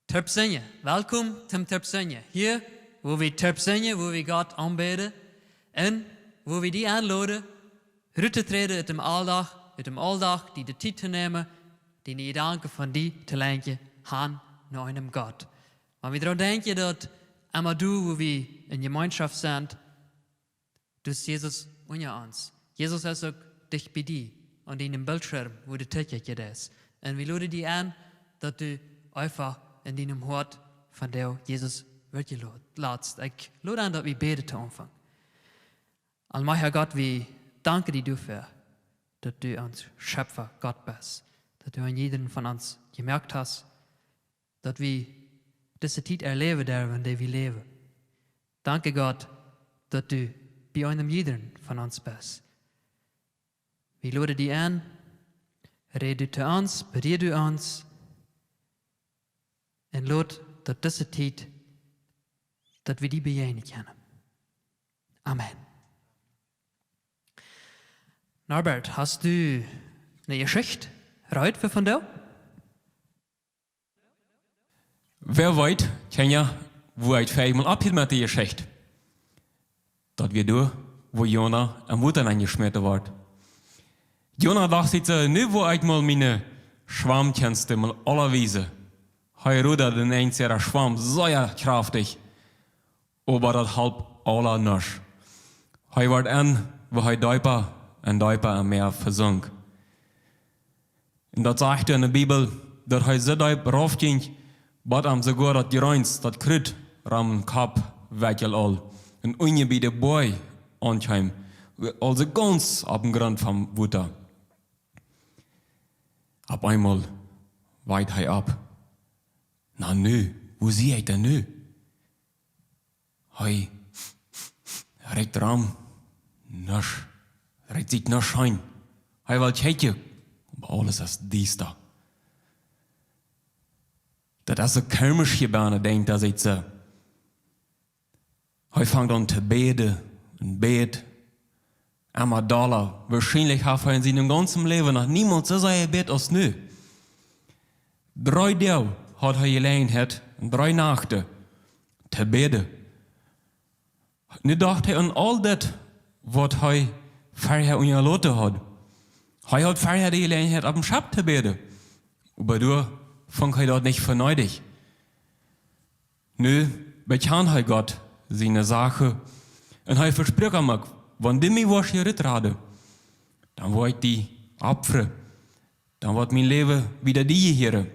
Terpsingen. Welkom zum Terpsingen. Hier, wo wir Terpsingen, wo wir Gott aanbeden en wo wir die aanladen, uit te treden uit dem Alldag, die de tijd te nemen, die de gedanken van die te lenken, aan naar einem Gott. Maar we denken dat, einmal du, wo wir in Gemeinschaft sind, du ist Jesus unter uns. Jesus ist auch dich bei dir und in dem Bildschirm, wo du tätig ist. Und wir laden dich an, dass du einfach in deinem Hort von der Jesus wirklich lässt. Ich lade an, dass wir beten zu Anfang. Allmächtiger Gott, wir danken dir dafür, dass du uns Schöpfer Gott bist. Dass du an jeden von uns gemerkt hast, dass wir diese Zeit erleben dürfen, in der wir leben. Danke Gott, dass du bei einem jeden von uns bist. Wir laden dich an, rede zu uns, berühre du uns und lass, dass diese Zeit, dass wir die begegnen können. Amen. Norbert, hast du eine Geschichte heute von dir? Wer weet, ken je hoe het vijfmaal abhielt met die Geschichte? Dat wir door, wo Jona am Mutter angeschmiert wordt. Jona dacht sich, nu wo ich mal meine Schwammkünste mal aller Wiese. Hij rudert den einzigen Schwamm sehr kraftig, aber das halb aller nasch. Hij wordt an, wo hij Däuper am Meer versank. Und das sagt in der Bibel, dass hij so diep raufging, bat am sogar dat Gereins, dat Krüt, ram Kap, wegel all. Ein ungebiete Boy anheim, also ganz ab dem Grund vom Wutter. Ab einmal weit hij ab. Na nö, wo sieh ich denn nö? Hij recht ram, nasch, recht sich nasch ein. Hij will checken, aber alles ist dies da. Das ist ein komisch gebane, denkt er sich so. Hij fängt an zu beten und bet. Einmal Dollar. Wahrscheinlich hat er in seinem ganzen Leben noch niemals so sehr gebet als nu. 3 Tage hat er gelernt und 3 Nächte zu beten. Nu dachte er an all das, was er vorher unterlassen hat. Er hat vorher gelernt, ab dem Schabbat zu beten. Aber du fand er dort nicht verneudig. Nu bekannt er Gott seine Sache und er verspricht mir, wenn die mich was hier rade, dann wird ich die abfre, dann wird mein Leben wieder die hier.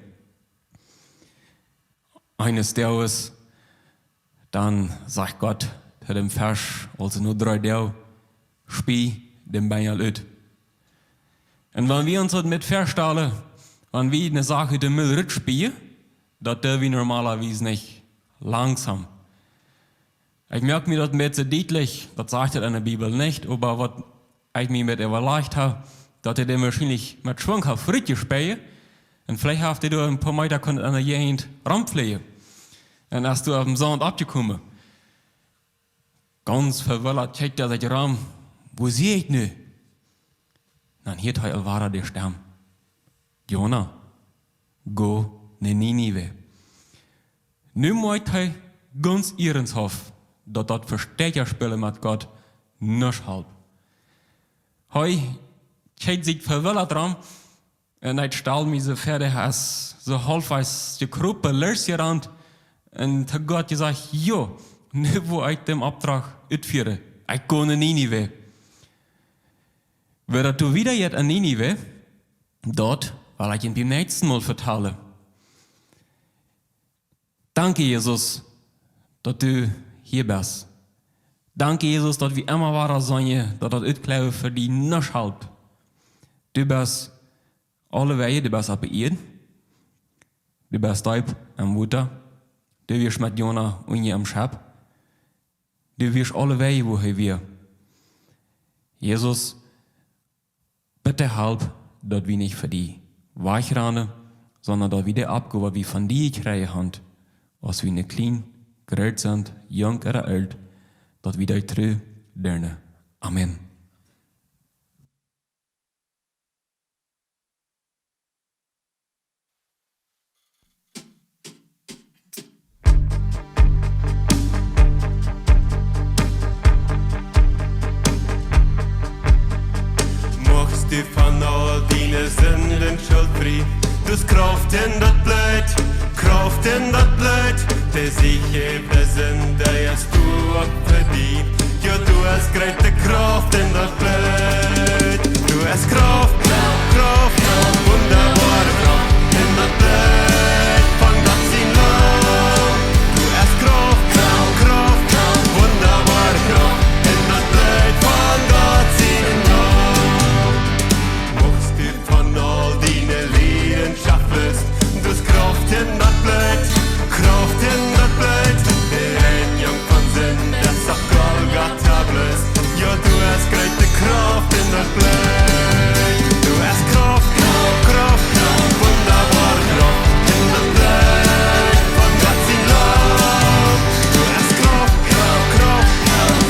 Eines Tages, dann sagt Gott zu dem Vers, also nur 3 Tage, spiel dem Bein ut. Und wenn wir uns mit verstellen, wenn wir eine Sache dem Müll spielen, das tun wir normalerweise nicht langsam. Ich merke mir das mit so deutlich, das sagt er in der Bibel nicht, aber was ich mir mit überlegt habe, dass er dem wahrscheinlich mit Schwung frittje spielen und vielleicht habt ihr ein paar Meter an der Gegend rampflegen. Und als du auf dem Sand abgekommen, ganz verwirrt, checkt er sich ran, wo sehe ich nu? Dann hier war er der Stamm. Jona, go ne Ninive. Nu moet hij ganz ihrens hof, dat Verstekerspielen mit Gott nicht halb. Hij kijkt zich verwillerd ran en hij stal mir so fertig als so halb als die Gruppe löst hier an und hat Gott gesagt, jo, nu wo ich den Auftrag utführe, ich go ne Ninive. Wird du wieder jetzt an Ninive, dort, weil ich ihn beim nächsten Mal vertelle. Danke, Jesus, dass du hier bist. Danke, Jesus, dass wir immer weiter sagen, dass das Utklauben für die nicht halt. Du bist alle Wege, du bist aber ihr. Du bist Deib am Mutter. Du wirst mit Jona und ihr am Schab. Du wirst alle Wege, wo wir. Jesus, bitte halb, dass wir nicht für die Weichranen, sondern dass wir die Abgabe, wie von dir kriegen haben, als wir nicht klein, groß sind, jung oder alt, dass wir das treu lernen. Amen. dus kraft in dat bloed, kraft in dat bloed. Dus ik heb de zin dat je toe op verdient. Ja, du hast greite kraft in dat bloed. Du hast kraft, kraft, wunderbare kraft in dat bloed. Van dat zien lang. Du hast kraft, kraft, wunderbare kraft in dat bloed. Van dat zien lang. Mocht du van al die Leidenschaft, dus kraft in dat bloed, kraft in dat bloed. Der ein Jung von Sinn, der sagt Golgatha bloß. Ja, du hast greite kraft in dat bloed. Du hast kraft, kraft, wunderbare kraft in dat bloed. Von Gott sein Lauf. Du hast kraft,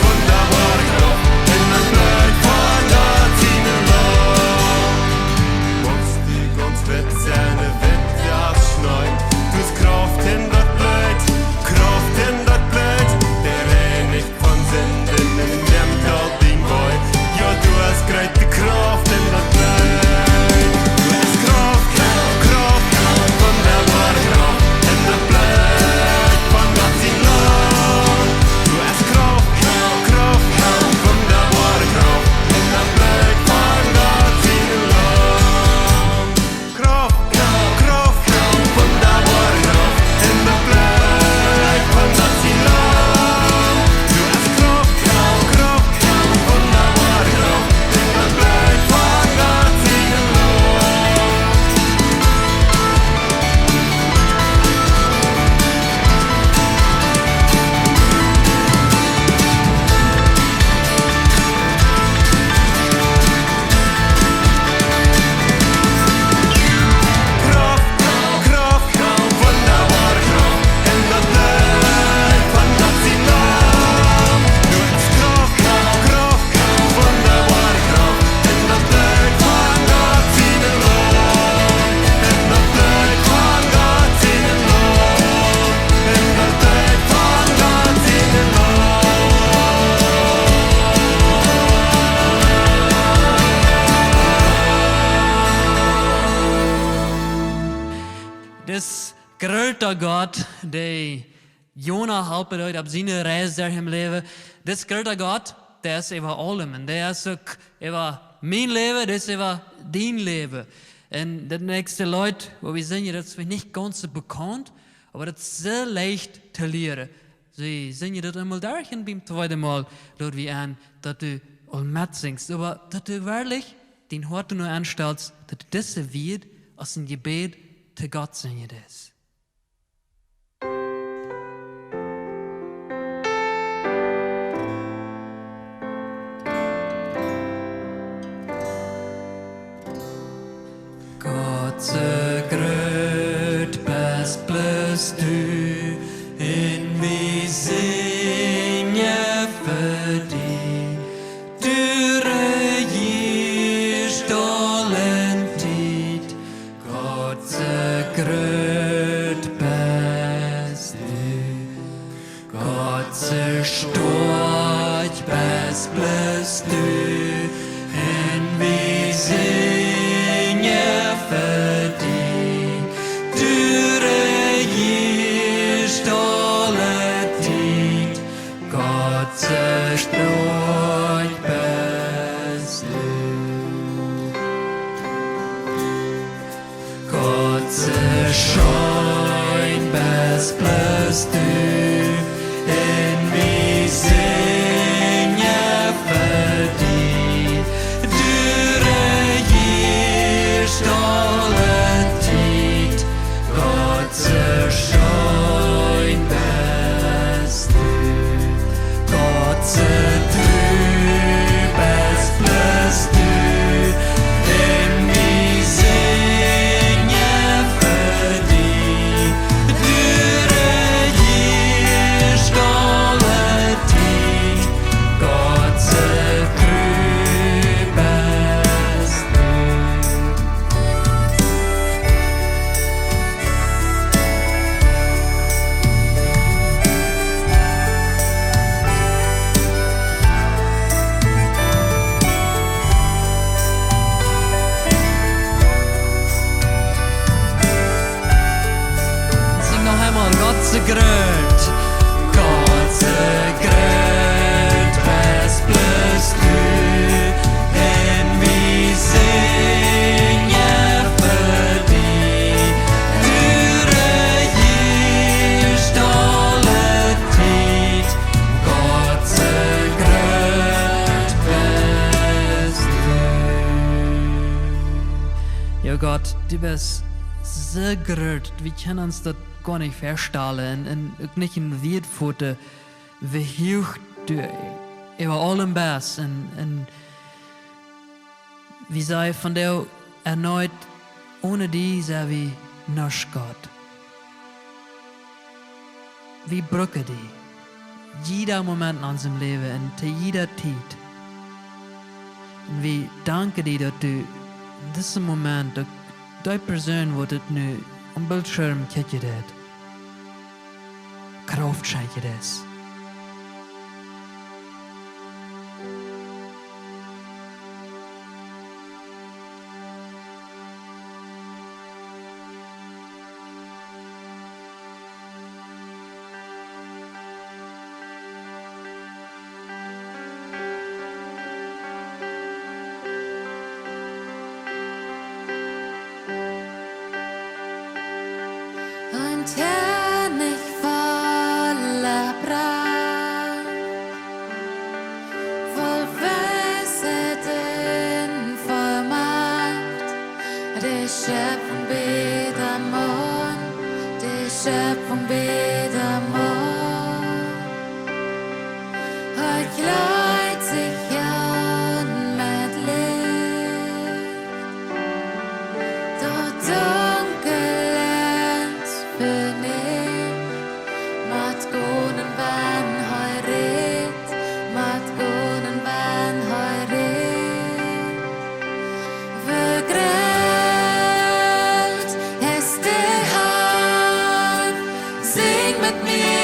wunderbare kraft in dat bloed. Von Gott sein Lauf. Mocht du ganz fett seine Wette abschneiden. Du hast kraft in dat bloed, kraft in dat bloed. Der Reinig von Sünden in dem Kalting Boy. Ja, du hast greite kraft in dat bloed. Du hast kraft, wunderbare kraft in dat bloed. Von Gott sein Lauf. Du hast kraft, wunderbare kraft in dat bloed. Von Gott sein Lauf. Kraft, wunderbare kraft in dat bloed. Von Gott sein Lauf. Du hast kraft, wunderbare kraft in dat bloed. Von Gott sein Lauf. Kraft, wunderbare Kraft in dat bloed. Von Gott sein Lauf. Du hast kraft, wunderbare Kraft in dat bloed. Von Gott sein Lauf. In dat bloed. Von Gott sein Lauf. In dat bloed. Von Gott sein Das grote Gott, der Jona helpen uit op zijn reis door hem leven. Das grote Gott, der ist über allem. Und der ist ook über mein Leben, das ist über dein Leben. Und die nächste Leute, wo wir singen, das ist nicht ganz so bekannt, aber das ist sehr leicht zu lernen. Sie singen das einmal durch und beim zweiten Mal dort wir an, dass du all mitsingst. Aber dass du wirklich den Hort nur anstellst, dass du das wird als ein Gebet zu Gott singen das. Gott så gröt bäst blöst du in vi singe för dig. Du regierst allen tid. Gott så gröt bäst du. Gott så stort bäst blöst du in vi singe för dig. Du regierst alle tid. Gott så stort bäst du. Gott så schein bäst blöst du. In vi singe för dig. Du regierst alle tid. Gott så schein bäst du. Gott så bäst blöst du. In vi singe för dig. Du regierst gröt, Gott sei gröt, was bist du, en vi singen för dig. Du regierst alle tid, Gott sei gröt, bist du. Ja Gott, du bist so gröt, wir können uns das gar nicht verstellen und auch nicht in Wiedfote, wie hoch du über allem bist und wie sei von der erneut, ohne die sei wie nichts Gott. Wie brücke die, jeder Moment in unserem Leben und zu jeder Zeit. Und wie danke dir, dass du in diesem Moment, die Person, die das nu am Bildschirm kijkt, Kraft schenkt das. Und Herr, nicht voller Pracht, voll Weisheit und voll Macht, die Schöpfung betet am Mond, die Schöpfung betet am Mond. Heut kleid sich an mit Licht, dort dunkel beneath, mat gonen van høyret, mat gonen van høyret. Vergreld ist die Hand, sing mit mir.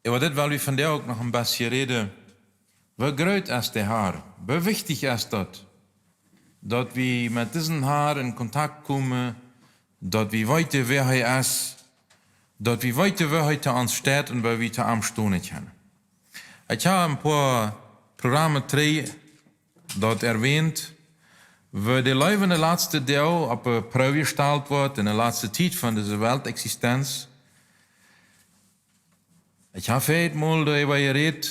Aber das, weil wir von der auch noch ein bisschen reden, wie groß ist der Haar? Wie wichtig ist das? Dass wir mit diesem Haar in Kontakt kommen, dass wir weiter, wer er ist, dass wir weiter, wer heute uns steht und wer wir zu am stehen können. Ich habe ein paar Programme dort erwähnt, wo der Leben in der letzten Teil auf eine Probe gestellt wird, in der letzten Zeit von dieser Weltexistenz. Ich habe heute mal darüber geredet,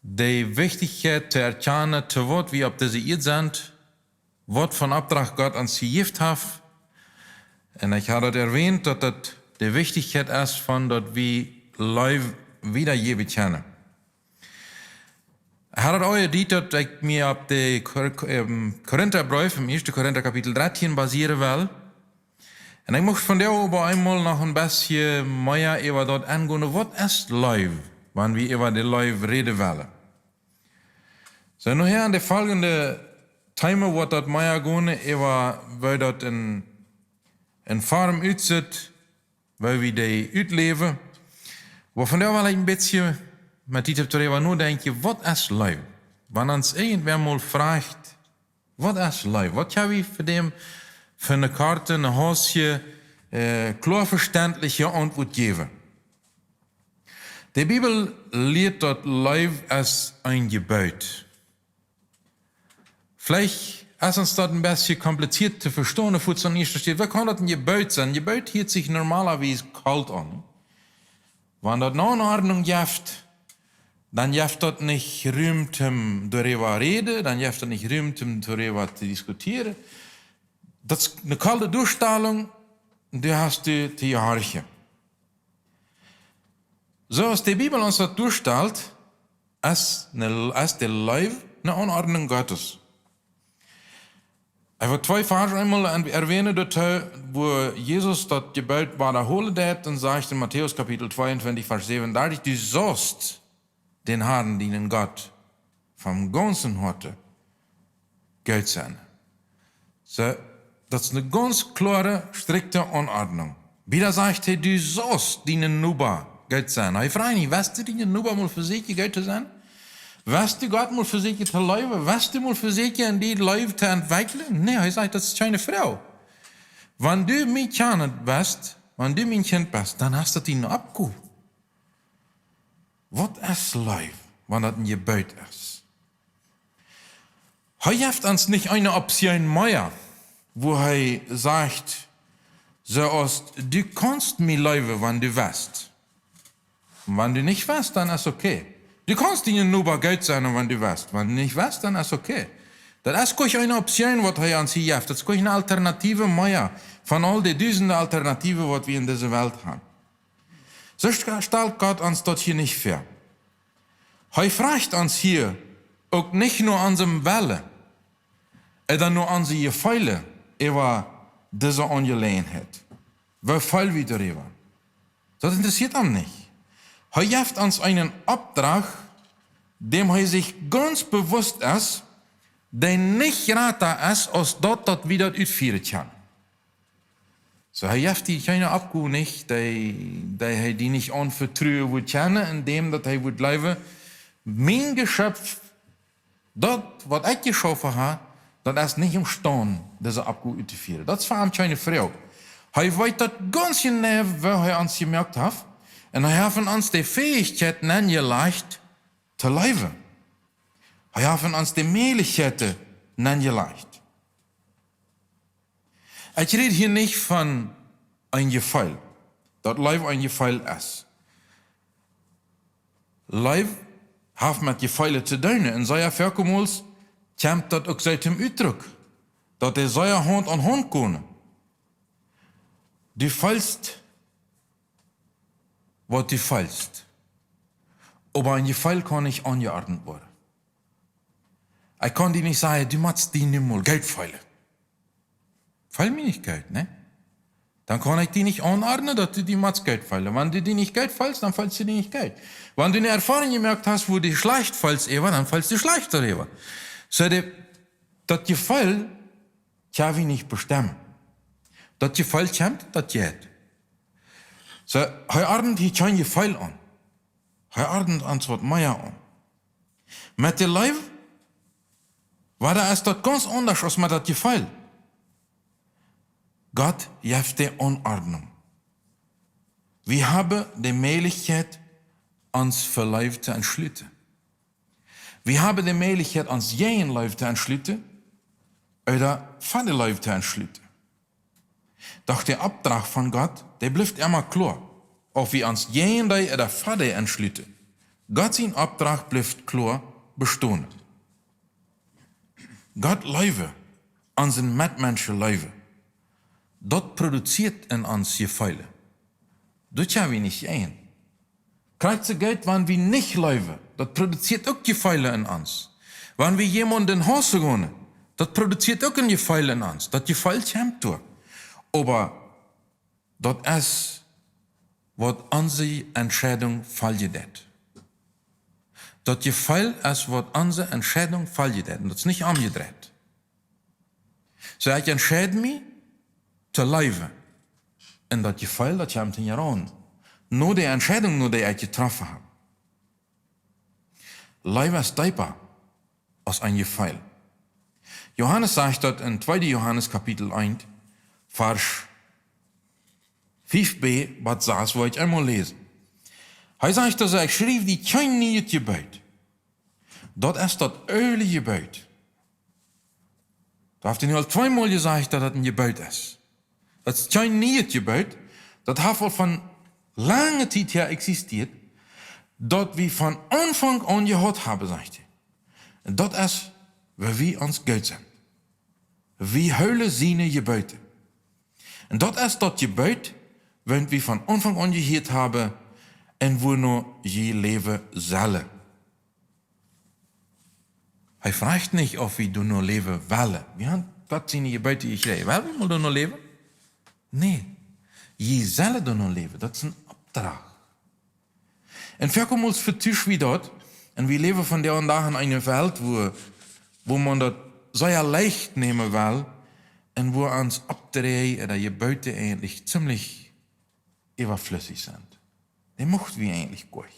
die Wichtigkeit zu erkennen, zu was wir auf dieser Erde sind, was von Auftrag Gott uns gegeben hat. Und ich habe dort erwähnt, dass das die Wichtigkeit ist, von dass wir Leben wiedergeben können. Ich habe auch gesagt, dass ich mir auf den Korintherbrief im 1. Korinther Kapitel 13 basieren will. Und ich möchte von der aber einmal noch ein bisschen mehr über dort angehen, was ist Leben, wenn wir über die Leben reden wollen. So, nachher an der folgenden Time wird dort mehr gehen, über, weil dort in Farm utzit, weil wir die utleben. Aber von der will ich ein bisschen mit dieser darüber nur denken, was ist Leben? Wenn uns irgendwer mal fragt, was ist Leben? Was haben wir für eine Karte, eine Hausje, klar verständliche Antwort geben? Die Bibel lehrt dort Leben als ein Gebot. Vielleicht ist uns das ein bisschen kompliziert zu verstehen, wo es nicht steht. Wie kann das ein Gebot sein? Ein Gebot hört sich normalerweise kalt an. Wenn das noch in Ordnung ist, dann ist das nicht Raum, darüber reden, dann ist das nicht Raum, darüber zu diskutieren. Das ist eine kalte Durchstellung, die hast du zu gehorchen. So als die Bibel uns das durchstellt, ist der Leben eine Anordnung Gottes. Ich will 2 Verse einmal erwähnen, wo Jesus das Gebot wiederholen hat und sagt in Matthäus Kapitel 22, Vers 37, du sollst den Herrn dienen Gott vom ganzen Herzen Gott sein. So, das ist eine ganz klare, strikte Anordnung. Wieder sagt er, du sollst dienen Nuba Gott sein. Ich frage nicht, weißt du dienen Nuba mal für sich Gott zu sein? Weißt du Gott mal für sich zu leben? Weißt du mal für sich in die Leben zu entwickeln? Nee, er sagt, das ist keine Frau. Wenn du mein Kind bist, wenn du mein Kind bist, dann hast du ihn abgehoben. Was ist Leben, wenn das ein Gebot ist? Er gibt uns nicht eine Option mehr, wo er sagt, so als du kannst mir leben, wenn du willst. Und wenn du nicht willst, dann ist okay. Du kannst ihnen nur bei Geld sein, wenn du willst. Wenn du nicht willst, dann ist okay. Das ist keine eine Option, was er uns hier gibt. Das ist keine Alternative mehr von all den tausenden Alternativen, die wir in dieser Welt haben. So stellt Gott uns dort hier nicht vor. Er fragt uns hier auch nicht nur an seinem Welle, sondern nur an seine Gefälle über diese Angelegenheit. Wie viel wir darüber? Das interessiert ihn nicht. Er gibt uns einen Auftrag, dem er sich ganz bewusst ist, der nicht rater ist, als dort wieder ausführen kann. So, er gibt die keine Abgabe nicht, der er die nicht anvertrauen will können, indem er will leben. Mein Geschöpf, dort, was ich geschaffen habe, das ist nicht imstande, diese Abgabe auszuführen. Das ist für ihn keine Frage. Er weiß das ganz genau, was er uns gemerkt hat. Und er hat uns die Fähigkeit angelegt, zu leben. Er hat uns die Möglichkeiten angelegt. Ich rede hier nicht von einem Gefall, das Leben ein Gefall ist. Leben hat mit Gefallen zu tun. In seiner Verkommels kommt das auch seit dem Ausdruck, dass er seine Hand an Hand kann. Du fällst, was du fällst. Aber ein Gefall kann nicht angeordnet werden. Ich kann dir nicht sagen, du machst dir nicht mal Geld feilen. Fall mir nicht Geld, ne? Dann kann ich dir nicht anordnen, dass du dir machst Geld feilen. Wenn du dir nicht Geld fällst, dann fällst du dir nicht Geld. Wenn du eine Erfahrung gemerkt hast, wo du schlecht fällst, dann fällst du schlecht darüber. So, das Gefall kann ich nicht bestimmen. Das Gefall kommt, das geht. So, heute Abend hier kein Gefeil an. Heute Abend antwortet Meier an. Mit der Leib war da erst das ganz anders als mit das Gefeil. Gott gibt die Unordnung. Wir haben die Möglichkeit, uns für Leib zu entschlüten. Wir haben die Möglichkeit, uns jeden Leib zu entschlüten oder von der Leib zu entschlüten. Doch der Auftrag von Gott, der bleibt immer klar. Ob wir uns jeden oder von der entschlüten. Gott sein Auftrag bleibt klar bestehen. Gott Leib, unseren Mitmenschen Leib. Dort produziert in uns Gefeile. Das haben wir nicht ein. Kriegt sie Geld, wenn wir nicht leben, das produziert auch Gefeile in uns. Wenn wir jemanden in den Haus gehen, das produziert auch ein Gefeile in uns. Das Gefeil kommt durch. Aber das ist, was unsere Entscheidung falsch hat. Das Gefeil ist, was unsere Entscheidung falsch hat. Und das ist nicht umgedreht. So, ich entscheide mich, zu leben. Und das Gefeil, das kommt in Jahren. Nur die Entscheidung, nur die ich getroffen habe. Leben ist tiefer als ein Gefeil. Johannes sagt das in 2. Johannes Kapitel 1, Vers 5b, was saß, wo ich einmal lesen. Er sagt, dass ich schrieb die kein nieuw Gebet. Das ist das early Gebet. Da hat er nur zweimal gesagt, dass das ein Gebet ist. Das ist kein nieuw Gebet. Das hat wohl von langer Zeit her existiert. Das wir von Anfang an gehört haben, sagt er. Und das ist, weil wir uns Geld sind. Wir hören seine Gebote. Und das ist das Gebet, wenn wir von Anfang an gehört haben, und wo nur je leben sollen. Er fragt nicht, ob wir nur leben wollen. Wir haben Gott seine Gebote geschrieben. Wollen wir nur leben? Nee. Je sollen nur leben. Das ist ein Auftrag. Und wir kommen uns für Tisch wie dort. Und wir leben von der und da in einer Welt, wo man das sehr leicht nehmen will. Und wo uns Abdrehen oder Gebote eigentlich ziemlich überflüssig sind. Die mochten wir eigentlich gar nicht.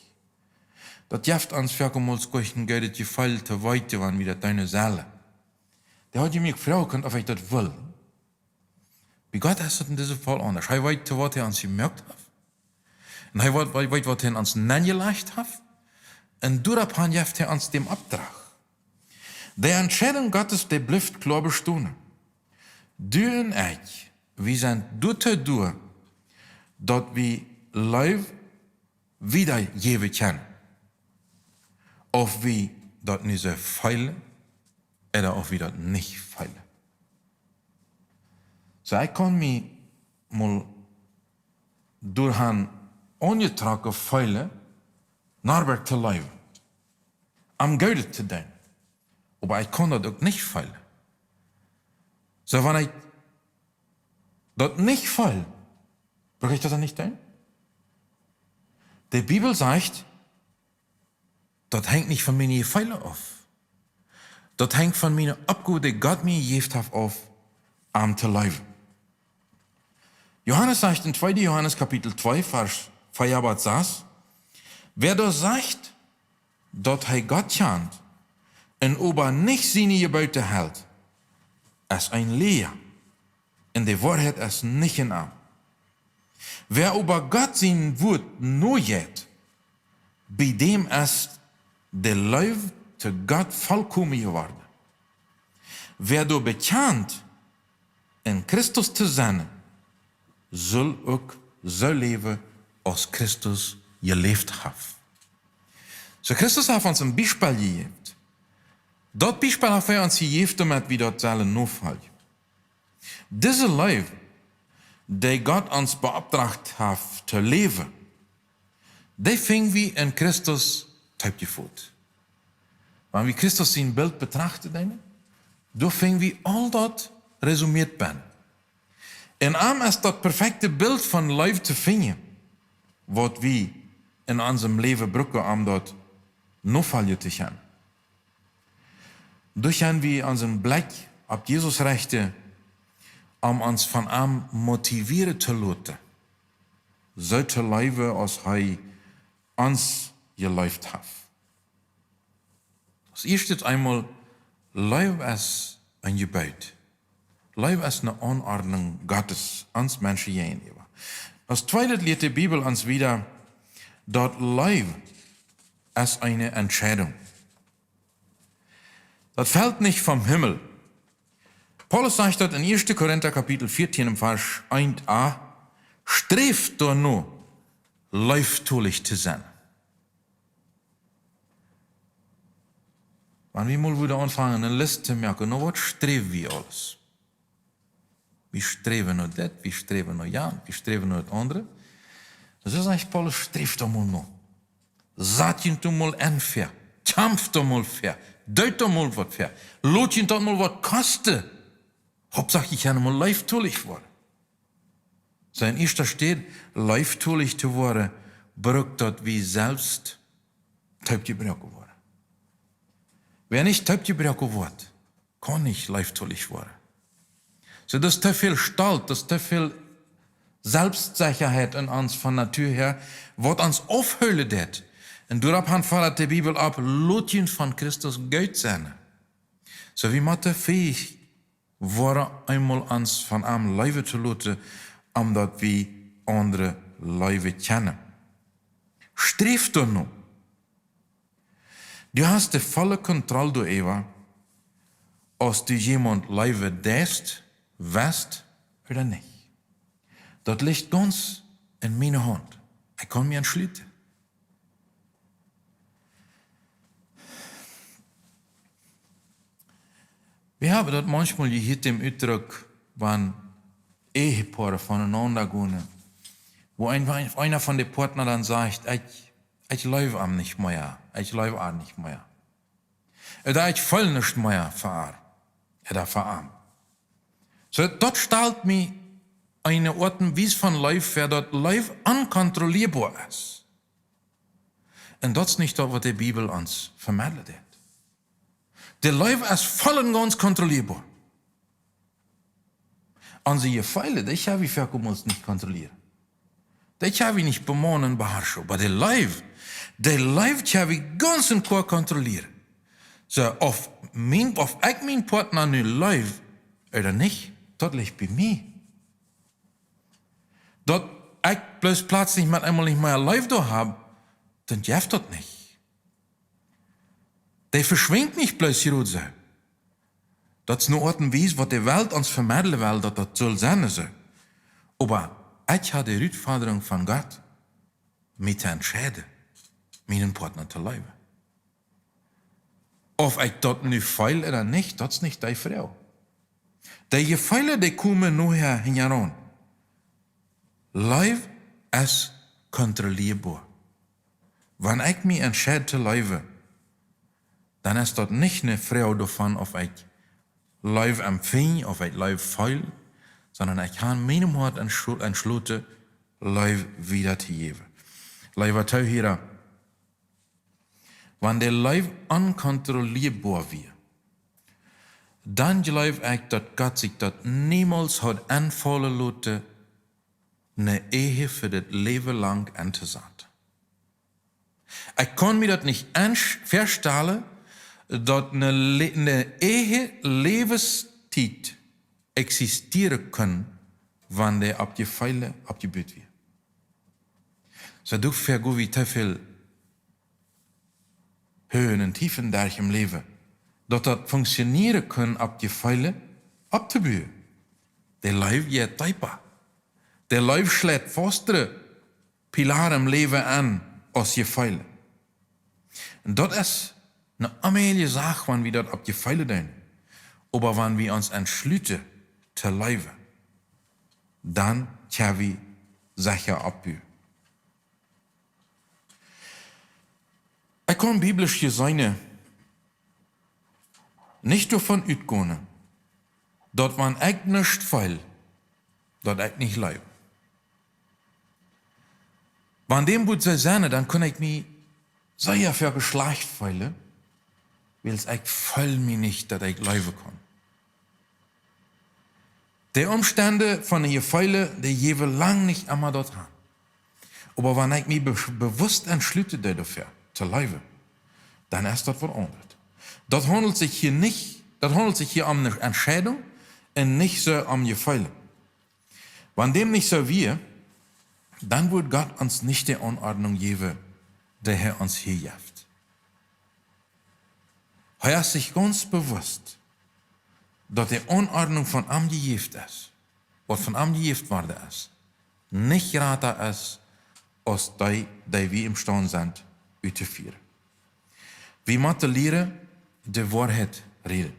Das gibt uns für uns gar nicht ein gutes Gefühl zu weiter, wenn wir das deine Seele. Der hat mich gefragt, ob ich das will. Wie Gott ist das in diesem Fall anders. Er weiß, was er uns gemerkt hat. Und er weiß, was er uns nicht hat. Und daraufhin gibt er uns den Auftrag. Die Entscheidung Gottes, die bleibt klar bestehen. Du und ich, wir sind durch, dass wir Leben wiedergeben können. Ob wir das nicht so feilen, oder ob wir das nicht feilen. So, ich kann mich mal durch ein ungetragen Feilen nachher zu leben. Am Geld zu denken. Aber ich kann das auch nicht feilen. So, wenn ich das nicht feile, brauche ich das dann nicht denken? Die Bibel sagt, das hängt nicht von meinen Gefeilen auf. Das hängt von meinen Abgaben, die Gott mir gegeben hat, auf, zu leben. Johannes sagt in 2. Johannes Kapitel 2, Vers 4, saß, wer da sagt, dass er Gott kennt und aber nicht seine Gebote hält, ist ein Leer. In der Wahrheit ist nicht in ihm. Wer über Gott sein Wort nur geht, bei dem ist der Liebe zu Gott vollkommen geworden. Wer du bekannt, in Christus zu sein, soll auch so leben, als Christus gelebt hat. So Christus hat uns ein Beispiel gegeben. Das Beispiel hat er uns gegeben, damit wir das sollen nachfolgen. Diese Leben, die Gott uns beauftragt hat zu leben, die fingen wir in Christus teilgeführt. Wenn wir Christus sein Bild betrachten, da fingen wir all das resümiert werden. In ihm ist das perfekte Bild von Leben zu finden, was wir in unserem Leben brauchen, um dort nachfolgen zu können. Durch haben wir unseren Blick auf Jesus richten, uns von ihm motivieren zu lassen. solche Leibe, als hij uns geleift hat. Das erste ist einmal, Leib ist ein Gebet. Leib ist eine Anordnung Gottes, ans Menschen gegenüber. Das zweite lehrt die Bibel uns wieder, dort Leib ist eine Entscheidung. Das fällt nicht vom Himmel. Paulus sagt dort in 1. Korinther Kapitel 14 im Vers 1a, streeft doch nur, leibtulich zu sein. Wenn wir mal wieder anfangen, eine Liste zu merken, nur was streben wir alles? Wir streben nur das, wir streben nur ja, wir streben nur das andere. Das ist eigentlich Paulus, streeft doch mal noch. Sagt ihn doch mal entfer, kämpft doch mal fair, deut doch mal was fair, lot ihn doch mal was kosten. Hauptsache, ich kann mal leibtulich werden. Sein erster steht, leibtulich zu werden, braucht dort wie selbst taubgebrochen worden. Wer nicht taubgebrochen wird, kann nicht leibtulich werden. So, das ist zu viel Stolz, das ist zu viel Selbstsicherheit in uns von Natur her, was uns aufhüllen wird. Und darauf fordert die Bibel ab, Lotchen von Christus Gott sein. So wie Mathe fähig war einmal uns von einem Leibe zu lassen, omdat wir andere Leibe kennen. Streef doch noch. Du hast die volle Kontrolle darüber, als du jemand Leibe däst, weißt oder nicht. Das liegt ganz in meiner Hand. Ich kann mich entschließen. Wir haben das manchmal gehört im Ausdruck, wenn Ehepaare voneinander gehen, wo einer von den Partnern dann sagt, ich lebe am nicht mehr, ich lebe auch nicht mehr. Oder ich voll nicht mehr verarm, oder verarm. So, dort stellt mir eine Art und Weise von Leben, wer dort Leben unkontrollierbar ist. Und das ist nicht das, was die Bibel uns vermittelt hat. Der Leben ist voll und ganz kontrollierbar. Unsere Gefälle, die habe ich für uns nicht kontrollieren. Die habe ich nicht bemahnen, beherrschen. Aber der Leben habe ich ganz und klar kontrollieren. So, ob ich meinen Partner nu lebe oder nicht, das liegt bei mir. Dass ich bloß plötzlich mit einmal nicht mehr Leben da habe, dann darf das nicht. Der verschwindet nicht bloß hier so. Das ist nur Art und Weise, was die Welt uns vermitteln will, dass das soll sein so. Aber ich habe die Herausforderung von Gott, mich zu entscheiden, meinen Partner zu leben. Ob ich das nicht feil oder nicht, das ist nicht die Frau. Die Gefälle, die kommen nachher hinein. Leben ist kontrollierbar. Wenn ich mich entscheide zu leben, dann ist das nicht eine Frage davon, ob ich Leben empfinde, ob ich Leben feil, sondern ich habe meinem Hart entschlossen, Leben wieder zu geben. Lieber Zuhörer, wenn der Leben unkontrollierbar wird, dann glaube ich, dass Gott sich das niemals hat anfallen lassen, eine Ehe für das Leben lang anzusetzen. Ich kann mir das nicht vorstellen, dass eine Ehe Lebenszeit existieren kann, wenn der abgebaut wird. So du vergib wie zu viel Höhen und Tiefen da im Leben, dass das funktionieren kann, abgefallen, abzubauen. Der Leib wird tiefer. Der Leib schlägt fastere Pilare im Leben an, als gefallen. Und das ist eine allmähliche Sache, wenn wir das abgefallen tun. Aber wenn wir uns entschließen, zu leben, dann können wir sicher abbauen. Ich kann biblisch gesehen nicht davon ausgehen, dass wenn ich nicht feil, dass ich nicht lebe. Wenn dem gut sein, dann kann ich mich sehr für Geschlecht feilen, weil ich fühle mich nicht, dass ich leben kann. Die Umstände von den Gefeilen, die geben lang nicht einmal dort haben. Aber wenn ich mich bewusst entschlüte dafür, zu leben, dann ist das verandert. Das handelt sich hier um eine Entscheidung und nicht so um Gefallen. Wenn dem nicht so wäre, dann wird Gott uns nicht die Anordnung geben, der er uns hier gibt. Er ist sich ganz bewusst, dass die Anordnung von ihm gegeben ist, was von ihm gegeben worden ist, nicht rater ist, als die wir imstande sind, auszuführen. Wir müssen leren, die Wahrheit reden.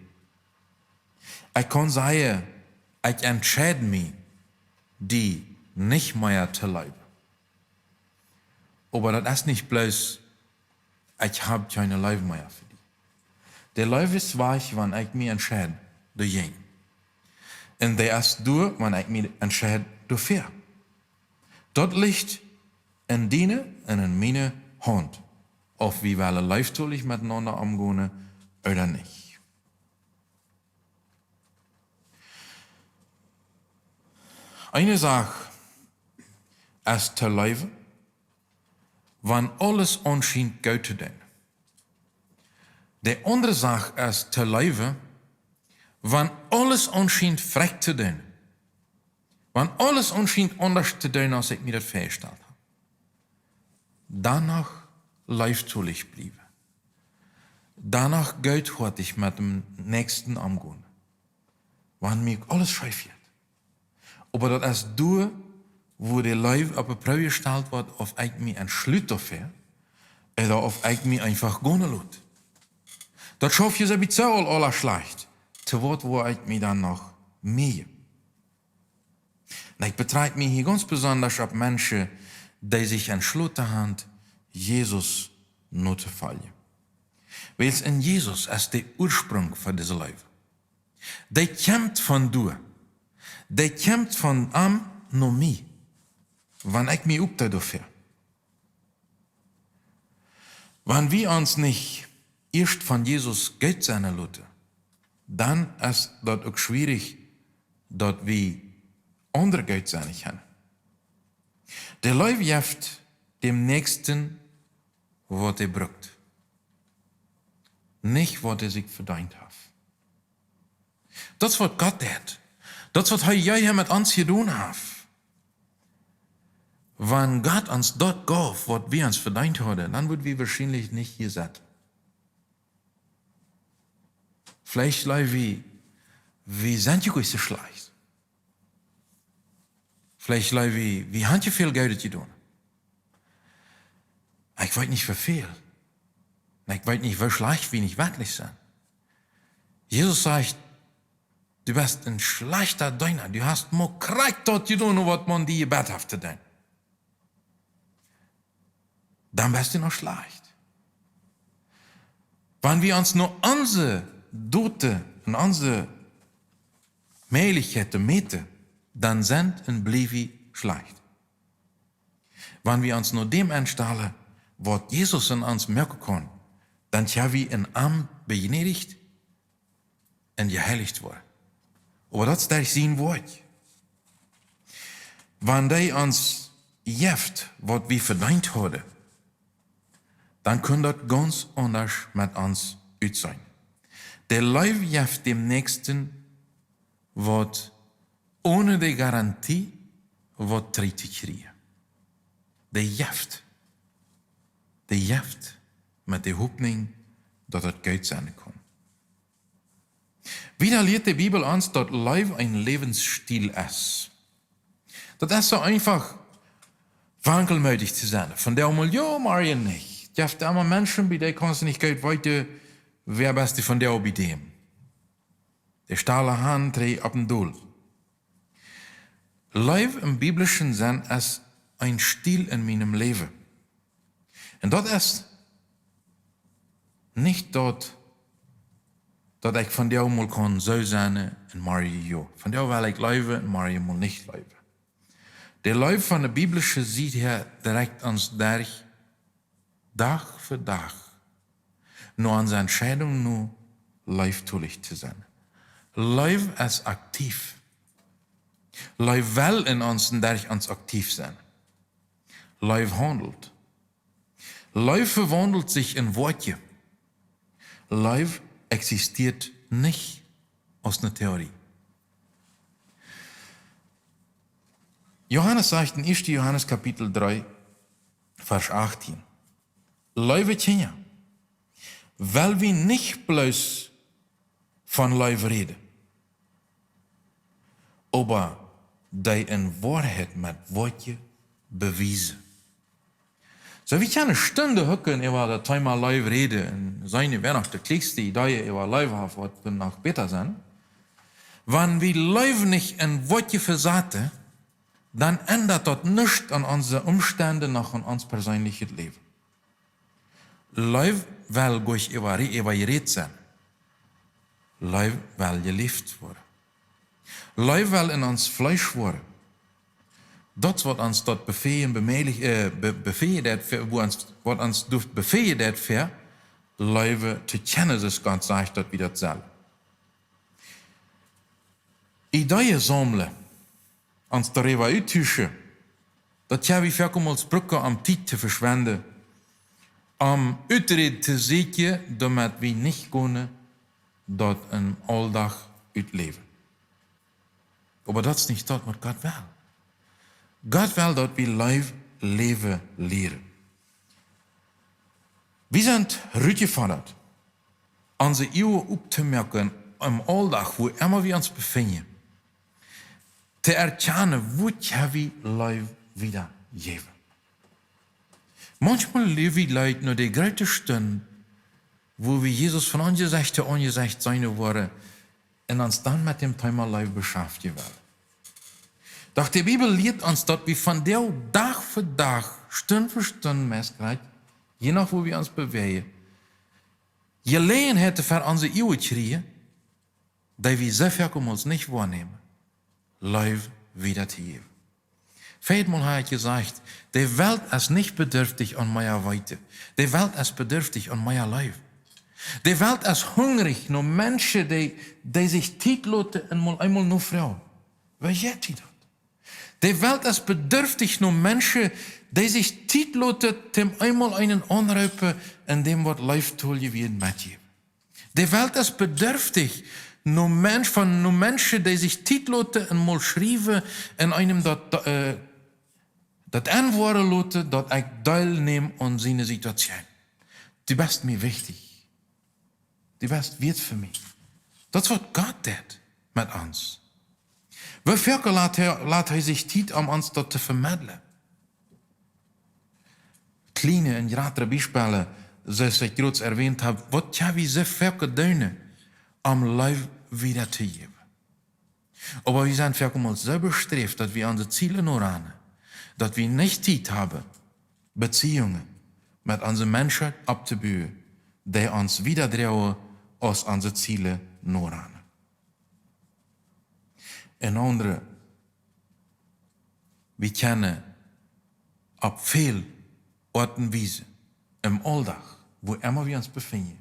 Ich kann sagen, ich entscheide mich, die nicht mehr zu leben. Aber das ist nicht bloß, ich habe keine Leben mehr für die. Der Leben ist weich, wenn ich mich entscheide, dagegen. Und der ist durch, wenn ich mich entscheide, dafür. Dort liegt in deine und in meine Hand, ob wir wollen lieftulich miteinander umgehen oder nicht. Eine Sache ist zu leben, wenn alles anscheinend gut zu tun. Die andere Sache ist zu leben, wenn alles anscheinend frech zu tun. Wenn alles anscheinend anders zu tun, als ich mir das vorgestellt habe. Danach lieftulich bleiben. Danach guthortig mit dem Nächsten umgehen. Wenn mir alles schief wird. Aber das ist durch, wo der Leib auf die Probe gestellt wird, ob ich mich entschlüsse dafür, oder ob ich mich einfach gehen lasse. Das schafft je sowieso alles schlecht. Zu Wort, wo ich mich dann noch mehr. Und ich betreibe mich hier ganz besonders auf Menschen, die sich entschlossen haben, Jesus nur zu folgen. Weil es in Jesus ist der Ursprung von diesem Leben. Der kommt von dir. Der kommt von ihm nur mir. Wenn ich mich upte dafür. Wenn wir uns nicht erst von Jesus Geld sein lassen, dann ist das auch schwierig, dass wir andere Geld sein können. Der Leib gibt dem Nächsten, was er braucht. Nicht, was er sich verdient hat. Das, was Gott hat. Das, was er hier mit uns getan hat. Wenn Gott uns dort gab, was wir uns verdient haben, dann würden wir wahrscheinlich nicht hier sein. Vielleicht wir sind ja so schlecht. Vielleicht wir haben ja viel Geld getan. Ich weiß nicht, wie viel. Ich weiß nicht, wie schlecht wir nicht wirklich sind. Jesus sagt, du bist ein schlechter Diener. Du hast mal Krieg dort getan, was man dir gebeten hat zu tun. Dann bist du noch schlecht. Wenn wir uns nur unsere Dote und unsere Möglichkeiten meten, dann sind und bleiben schlecht. Wenn wir uns nur dem einstellen, was Jesus in uns merken kann, dann haben wir in ihm begnädigt und geheiligt worden. Aber das ist der sein Wort. Wenn der uns gibt, was wir verdient haben, dann kann das ganz anders mit uns sein. Der Leib gibt dem Nächsten, was ohne die Garantie, was tritt zu kriegen. Der gibt mit der Hoffnung, dass das Geld sein kann. Wieder lehrt die Bibel uns, dass Leib ein Lebensstil ist. Das ist so einfach wankelmütig zu sein. Von der mal, ja, Maria nicht. Es gibt immer Menschen, bei denen kannst du nicht Geld weiter, wer bist du von der bei dem? Der stahle Hand dreht auf den Dohl. Leib im biblischen Sinn ist ein Stil in meinem Leben. Und das ist nicht dort, dass ich von der mal kann so sein und Maria ja. Von der will ich leben und Maria mal nicht leben. Der Leib von der biblischen Sicht her direkt uns durch, Tag für Tag, nur an seiner Entscheidung nur live-tulich zu sein. Live ist aktiv. Live will in uns und durch uns aktiv sein. Live handelt. Live verwandelt sich in Wortje. Live existiert nicht aus einer Theorie. Johannes sagt in 1. Johannes Kapitel 3, Vers 18. Live Tjenja, weil wir nicht bloß von Live reden, aber die in Wahrheit mit Wortje bewiesen. So wie keine Stunde hocken über das Thema Live reden, und seine wäre noch die klickste Idee über Live haben, was wir noch besser sein. Wenn wir Live nicht in Wortje versaten, dann ändert das nichts an unseren Umständen noch an uns persönliches Leben. Live will durch geredet sein. Live will gelebt werden. Live will in uns Fleisch werden. Das, was uns dort befehlen, was uns dort befehlen für, Live zu kennen, ist ganz sagt das wie das selber. Ideen sammeln, uns darüber uittuschen, dat ja wie verkom als Brücke am Tijd te verschwenden, am uitreden te zeker, damit wir nicht kunnen dat een Alldag uitleven. Aber das ist nicht das, was Gott will. Gott will, dass wir live leben lehren. Wir sind uitgefordert, unsere Ehe aufzumerken im Alldag, wo immer wir uns befinden, te erkennen, wo wir live wieder geben. Manchmal leben wir Leute nur die große Stunde, wo wir Jesus von Angesicht zu Angesicht sein wollen und uns dann mit dem Thema live beschäftigen werden. Doch die Bibel lehrt uns, dass wir von der Tag für Tag, Stunde für Stunde Messgrad, je nach wo wir uns bewegen, Gelegenheiten für unsere Ehe kriegen, die wir sehr uns nicht wahrnehmen, live wieder zu geben. Viermal habe ich gesagt, die Welt ist nicht bedürftig an meiner Weite. Die Welt ist bedürftig an meiner Life. Die Welt ist hungrig nach Menschen, die sich Zeit lassen und einmal nur Frauen. Wer geht das? Die Welt ist bedürftig nach Menschen, die sich Zeit lassen, dem einmal einen anrufen und dem was Live-Tool werden mitgeben. Die Welt ist bedürftig nach Menschen, die sich Zeit lassen und mal schreiben und einem das antworten lassen, dass ich teilnehme an seine Situation. Du bist mir wichtig. Du bist wert für mich. Das ist, was Gott tut mit uns. Wofür lässt er sich Zeit, um uns das zu vermitteln? Kleine und gerade Beispiele, die ich gerade erwähnt habe, was ja wie so viel tun, um live wieder zu geben. Aber wir sind vielmals so bestrebt, dass wir unsere Ziele nur ahnen, dass wir nicht Zeit haben, Beziehungen mit unseren Menschen abzubauen, die uns wieder drehen aus unseren Zielen nur ahnen. En andere, wir kennen auf viel Orten und Weisen im Alltag, wo immer wir uns befinden,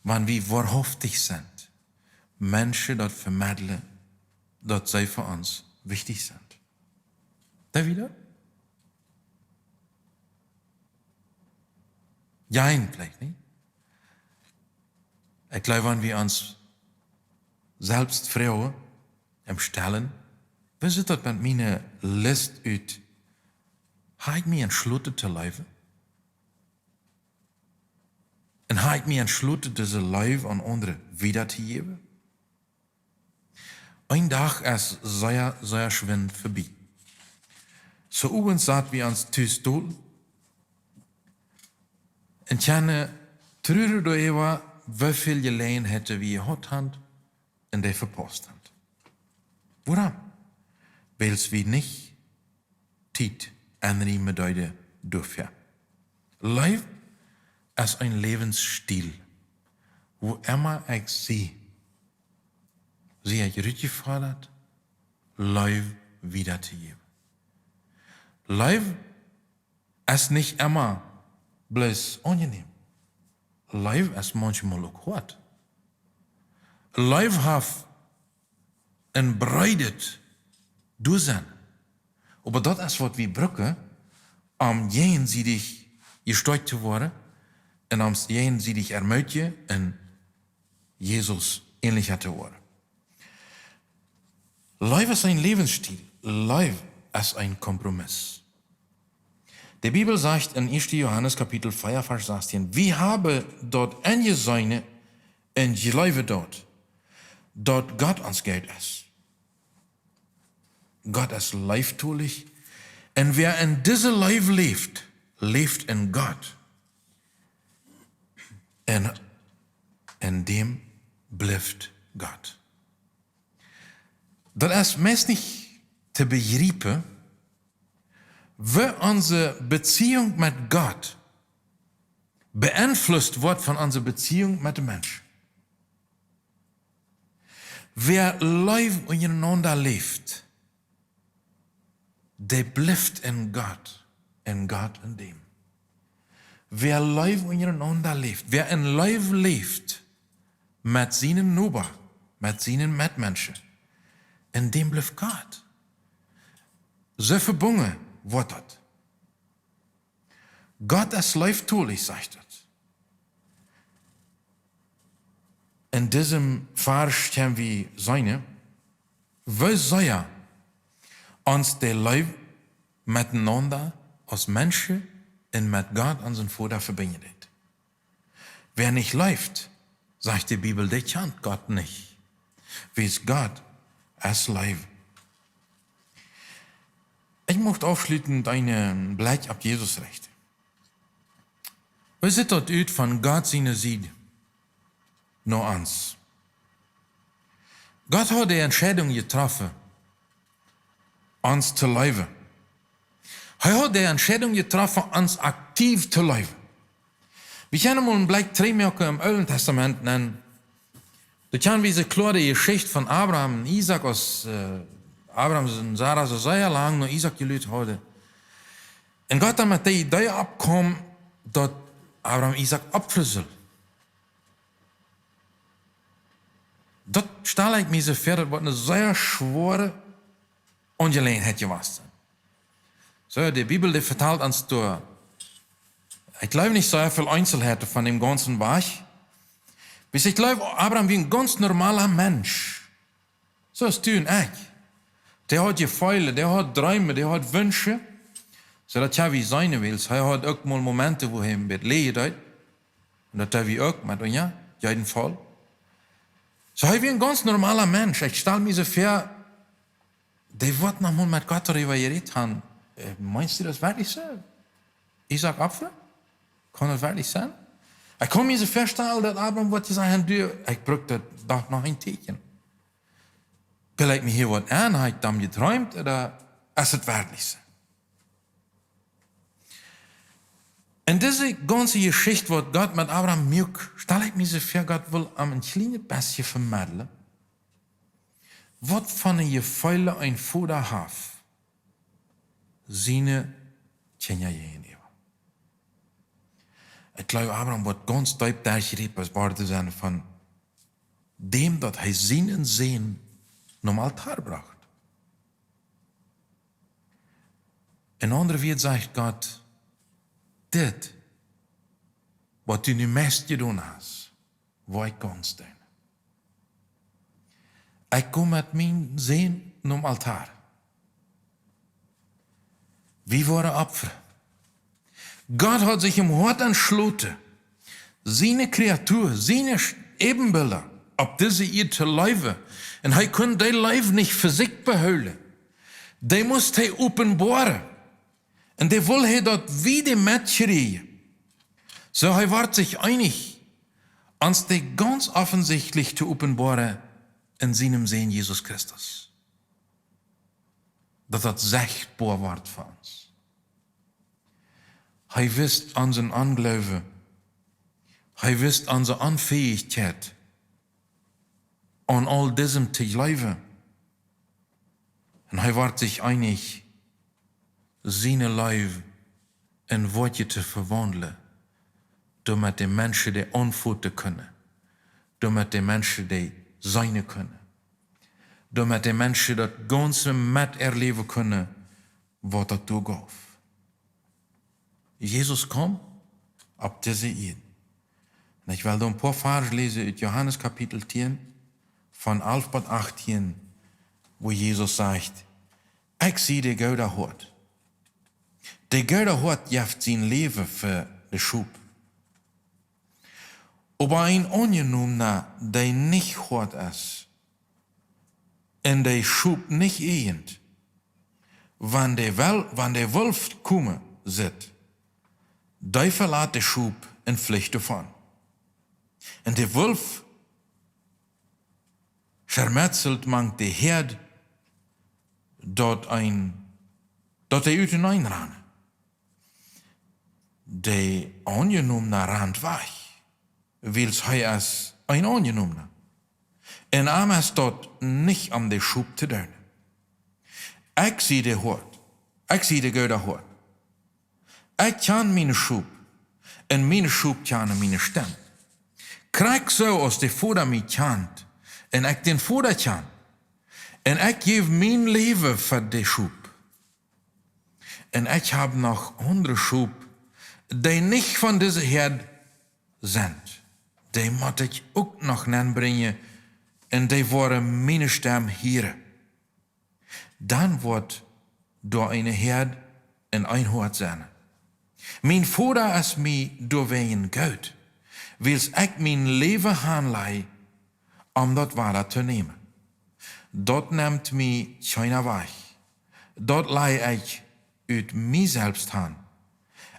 wenn wir wahrhaftig sind, Menschen dort vermitteln, dass sie für uns wichtig sind. Da wieder? Jein, vielleicht nicht. Ich glaube, wenn wir uns selbst Frauen im Stellen, wie sieht das mit meiner List aus? Habe ich mich entschlossen zu leben? Und habe ich mich entschlossen, diese Leben an andere wiederzugeben? Ein Tag ist sehr, sehr schwindend vorbei. So übrigens sagt wir uns Tüstol. Und ich trüre darüber, wie viel Gelegenheiten wir gehabt haben und die verpasst haben. Warum? Weil wir nicht Zeit annehmen dürfen. Life ist ein Lebensstil, wo immer ich sehe, sie hat gefordert, Life wiederzugeben. Life ist nicht immer bloß angenehm. Life ist manchmal auch hart. Life hat ein breitet Durchsein. Aber das ist, was wir brauchen, jenseitig gesteuert zu worden und jenseitig ermutigen und Jesus ähnlicher zu werden. Life ist ein Lebensstil. Life ist ein Kompromiss. Die Bibel sagt in 1. Johannes Kapitel 4, Vers 16, wir haben dort angesehen und gelaufen dort Gott uns Geld ist. Gott ist leiftulich. Und wer in diesem Leib lebt, lebt in Gott. Und in dem bleibt Gott. Das ist meist nicht zu begreifen, wie unsere Beziehung mit Gott beeinflusst wird von unserer Beziehung mit den Menschen. Wer live untereinander lebt, der bleibt in Gott in dem. Wer live untereinander lebt, wer in live lebt mit seinen Nachbarn, mit seinen Mitmenschen, in dem bleibt Gott. So verbunden wird das. Gott ist leiftulich, sagt das. In diesem Vers stehen wir seine, wie soll uns der Leib miteinander als Menschen und mit Gott, unseren Vater, verbindet. Wer nicht läuft, sagt die Bibel, der kennt Gott nicht. Wie ist Gott als Leib? Ich möchte aufschließend einen Blick auf Jesus richten. Wie sieht das aus von Gott seine Seite nach uns? Gott hat die Entscheidung getroffen, uns zu leben. Er hat die Entscheidung getroffen, uns aktiv zu leben. Wir können mal einen Blick zurückmachen im Alten Testament nennen. Da kennen wir diese klare Geschichte von Abraham und Isaac aus Abraham und Sarah so sehr lang nach Isaac gelüht hatte. Und Gott hat mit der Idee abgekommen, dass Abraham Isaac opfern soll. Das stelle ich mir so vor, das wird eine sehr schwere Angelegenheit gewesen. So, die Bibel, die vertelt uns durch. Ich glaube nicht so viel Einzelheiten von dem ganzen Weg. Bis ich glaube, Abraham wie ein ganz normaler Mensch. So ist du und ich. Der hat Gefühle, der hat Träume, der hat Wünsche. So das ja wie seine will. Er hat auch mal Momente, wo er im Bett liegt. Und das habe ich auch mit uns, ja, jeden Fall. So er wie ein ganz normaler Mensch. Ich stelle mir so vor, der wird noch mal mit Gott darüber geredet haben. Meinst du das wirklich so? Isaac Opfer? Kann das wirklich sein? Ich kann mir so vorstellen, dass Abraham wird sagen, ich brauche das doch noch ein Teeken. Vielleicht mir hier was an, habe ich dann geträumt, oder ist es wirklich so? In diese ganze Geschichte, was Gott mit Abraham macht, stelle ich mir so vor, Gott will ein kleines bisschen vermitteln, was von den Gefühlen ein Vater hat, seine Kinder gegenüber. Ich glaube, Abraham wird ganz deutlich geredet, was war zu sein von dem, dass er seinen Sehen zum Altar bracht. In anderen Worten sagt Gott, das, was du nu meest getan hast, wo ich ganz dein. Ich komme mit meinem Sehen zum Altar. Wie waren Opfer? Gott hat sich im Hort entschlossen, seine Kreatur, seine Ebenbilder, auf diese ihr zu leben. Und er konnte dein Leben nicht für sich behalten. Der musste er offenbaren. Und der will er dort wieder mitkriegen. So er war sich einig, uns der ganz offensichtlich zu offenbaren in seinem Sehen Jesus Christus. Dass das sichtbar wird für uns. Er wisst unseren Anglauben. Er wisst unsere Unfähigkeit, an all diesem zu leben. Und er war sich einig, seine Leben in Worte zu verwandeln, damit die Menschen die antworten können, damit die Menschen die sein können, damit die Menschen das Ganze miterleben können, was das durchgeht. Jesus kom op deze Erde. Und ich will da ein paar Verse lesen aus Johannes Kapitel 10, von 11 bis 18, wo Jesus sagt, ich zie de Gouda Hort. De Gouda Hort jeft zijn leven für de Schub. Aber ein Angenommener, der nicht hort ist, und der Schub nicht ehend, wann der Wolf komme, sit, der verlässt de Schub in Pflicht davon. Und der Wolf schermetzelt man de Herd, dort er ut hineinrannt. Der Angenommener rannt weg, wils hij als ein Angenommener. En am is dort nicht am de Schub te doen. Ik zie de Hort, ik zie de Gouda Hort. Ik ken mijn Schub, en mijn Schub kennen mijn stem. Krijg zo als de Vader mij kent, en ik den Vader ken. En ik geef mijn leven voor de Schub. En ik heb nog andere Schub, die nicht von dieser Herd sind. Die moet ik ook nog nanbrengen, en die worden mijn stem hieren. Dan wordt door een herd een Hort zijn. Mijn Vader is mij doorwegen goed, wils ik mijn leven aanlei, om dat waar te nemen. Dat neemt mij keiner weg. Dat lei ik uit mijzelf aan.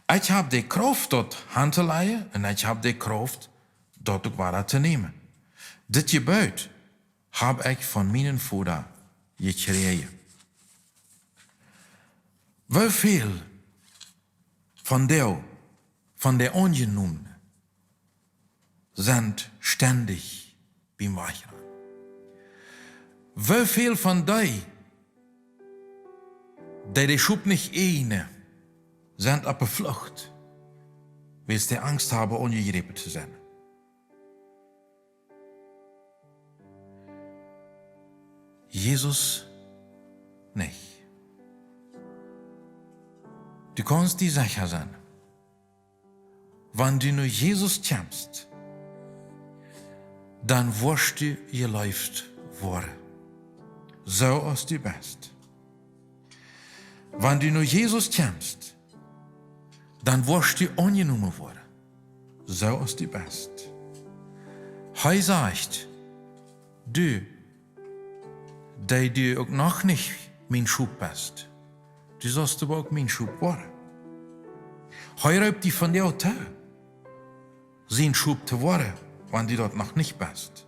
Ik heb de kracht dat aan te leiden en ik heb de kracht dat ook waar te nemen. Dit gebeurt heb ik van mijn Vader gekregen. Hoeveel van de Angenommenen sind ständig beim Weichern? Hoeveel van die de Schub nicht eine, sind op de Flucht, weil sie Angst haben, ungegriffen zu sein. Jesus nicht. Du kannst dir sicher sein, wenn du nur Jesus kennst, dann wirst du gelebt worden, so als du bist. Wenn du nur Jesus kennst, dann wirst du angenommen worden, so als du bist. Er sagt, du, der du auch noch nicht mein Schub bist, du sollst aber auch mein Schub werden. Er raubt dich von dir zu, sein Schub zu werden, wenn du dort noch nicht bist.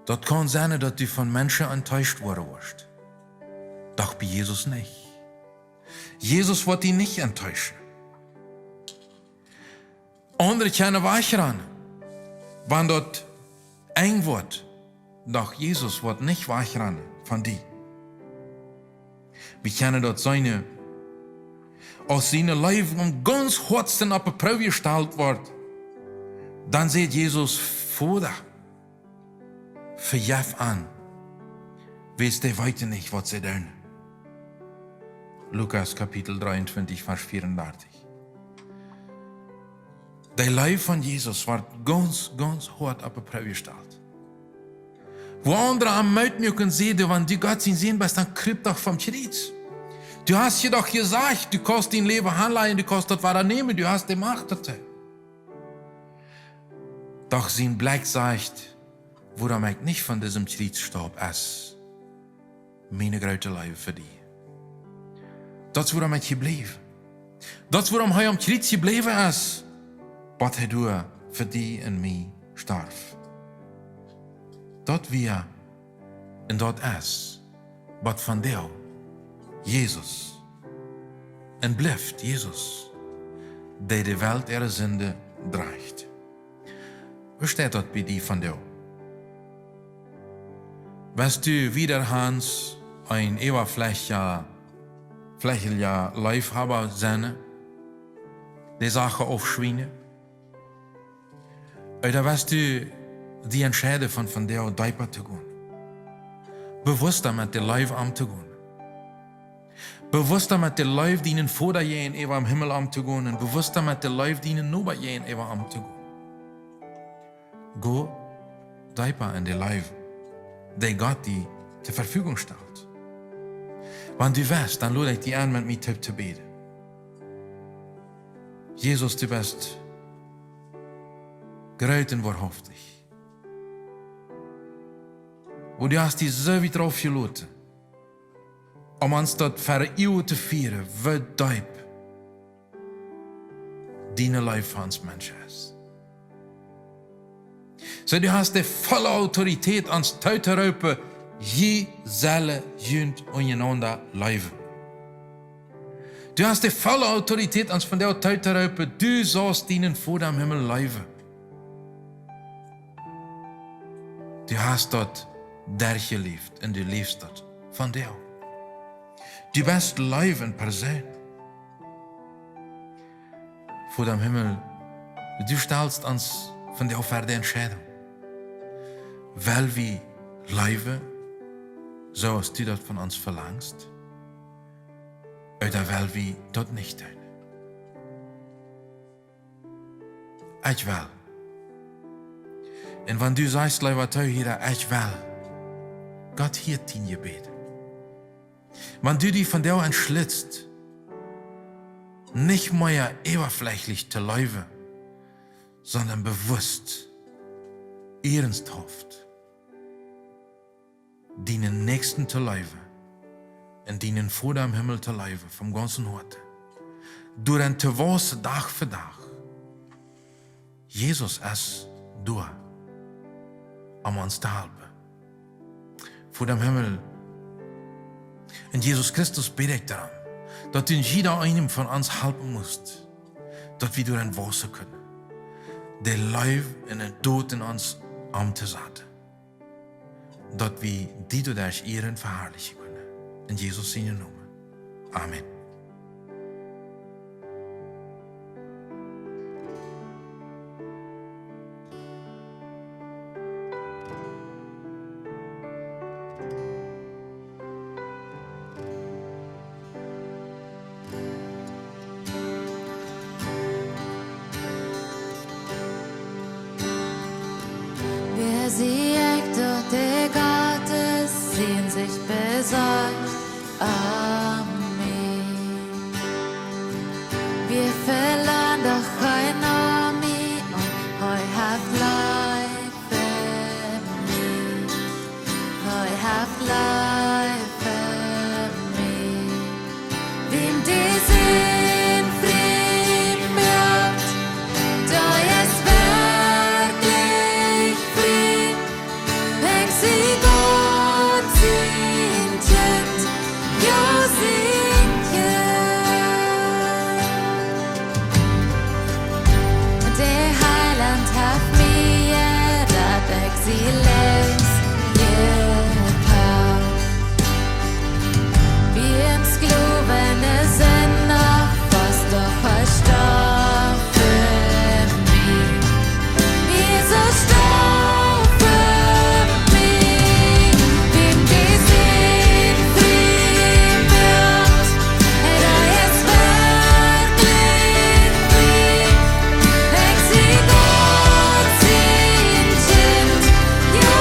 Das kann sein, dass du von Menschen enttäuscht worden wirst. Doch bei Jesus nicht. Jesus wird dich nicht enttäuschen. Andere können weichern, wenn dort eng wird. Doch Jesus wird nicht weichern von dir. Wir kennen dort als seine Leben am ganz Herzen auf die Probe gestellt wird, dann sieht Jesus Vater, verjef an, weißt du weiter nicht, was sie tun. Lukas Kapitel 23, Vers 34. Der Leib von Jesus wird ganz, ganz hart auf die Probe gestellt. Wo andere am Möten sehen, wenn du Gott sehen bist, dann kriegt doch vom Kreuz. Du hast dir doch gesagt, du kannst dein Leben anleihen, du kannst das weiter nehmen, du hast die Macht dazu. Doch sein Blick sagt, woran ich nicht von diesem Kreuz starb, ist meine große Liebe für dich. Dat is waarom ik gebleven. Dat is waarom hij am Kreuz gebleven is. Wat hij doet voor die en mij starf. Dat wir en dat is wat van jou, Jezus. En blijft Jezus, die de Welt ihre Sünde dreigt. Hoe steht dat bij die van jou? Wirst du wiederhans ein Oberflächlicher Liefhaber sein, die Sache aufschwingen? Oder wirst du die entscheiden von der Deiper zu gehen? Bewusster mit der Life am zu gehen? Bewusster met de life dienen voordat je in eeuwig himmel am te gaan. En bewusster met de life dienen nu bij je in eeuwig am te gaan. Go dieper in de life, die Gott die zur Verfügung stellt. Wenn du weißt, dann lade ich dich an, mit mir zu beten. Jesus, du bist groot en wahrhaftig. Und du hast dich so wie drauf gelaten, uns das für eeuwig zu vieren, wie diep deine Life für uns Menschen ist. So, du hast die volle Autorität, uns zu rufen, je zelle junt ondereinander leven. Du hast die volle Autorität, uns von der Zeit zu rufen, du sollst ihnen vor dem Himmel leven. Du hast dort der geleefd en du lebst dort von dir. Du bist live in Person. Vor dem Himmel, du stellst uns von der für die Entscheidung. Weil wir leben, so als du das von uns verlangst, oder weil wir das nicht tun. Ich will. Und wenn du sagst, lieber Zuhörer, ich will, Gott hört dein Gebet. Wenn du dich von dir entschlitzt, nicht mehr oberflächlich zu leben, sondern bewusst, ernsthaft, deinen Nächsten zu leben und deinen vor dem Himmel zu leben, vom ganzen Herzen. Durch ein Tewase Tag für Tag. Jesus ist da, uns zu helfen. Vor dem Himmel. Und Jesus Christus betet daran, dass du jeder einem von uns helfen musst, dass wir durch ein Wasser können, der Leib und den Tod in uns anzusetzen. Dass wir die durch ihren verherrlichen können. In Jesus seinen Namen. Amen. Wer siegt durch die Gottes, sehen sich besorgt an mich. Wir verlangen doch kein Army und heu haft life für mich. Heu haft life für mich. Wem diesen Frieden bringt, da ist wirklich Frieden. Wenn sie Gott sind, ja sind der Heiland hat mir das Exzellenz gekauft. Wir im Sklaven sind noch fast doch verstorben für mich. Jesus starb für mich. Wem diesen Frieden bringt, da ist wirklich Frieden. Wenn sie Gott sind, ja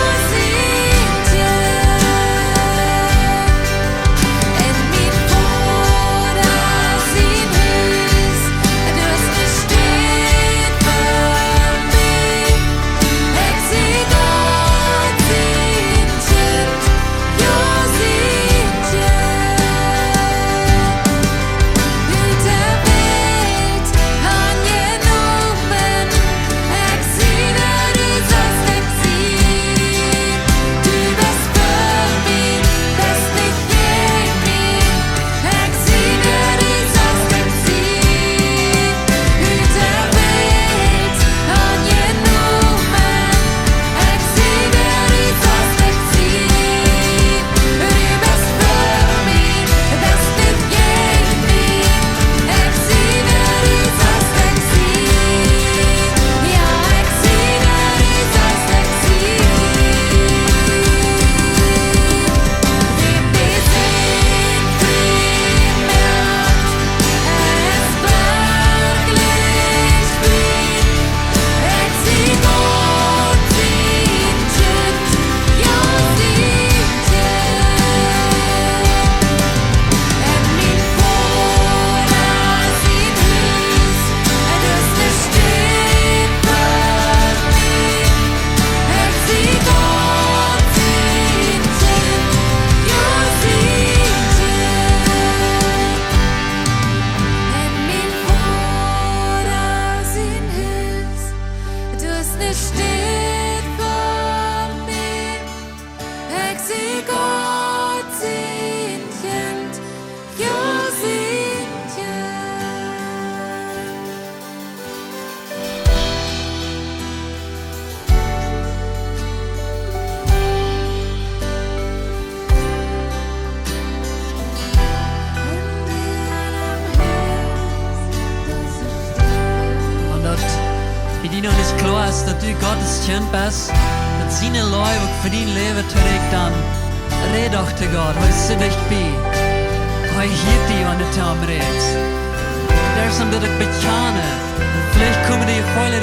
steht für mich. Ich seh Gott sein Kind, ja sein Kind. Und dat wie die noch nicht klar ist, dass du Gottes Kind bist, dass seine Liebe für dein Leben trägt, dann red doch zu Gott, hol sie dich bei. Hol hier die, wenn du zu ihm redest. Der ist am Bitte bekannt. Vielleicht kommen die Freude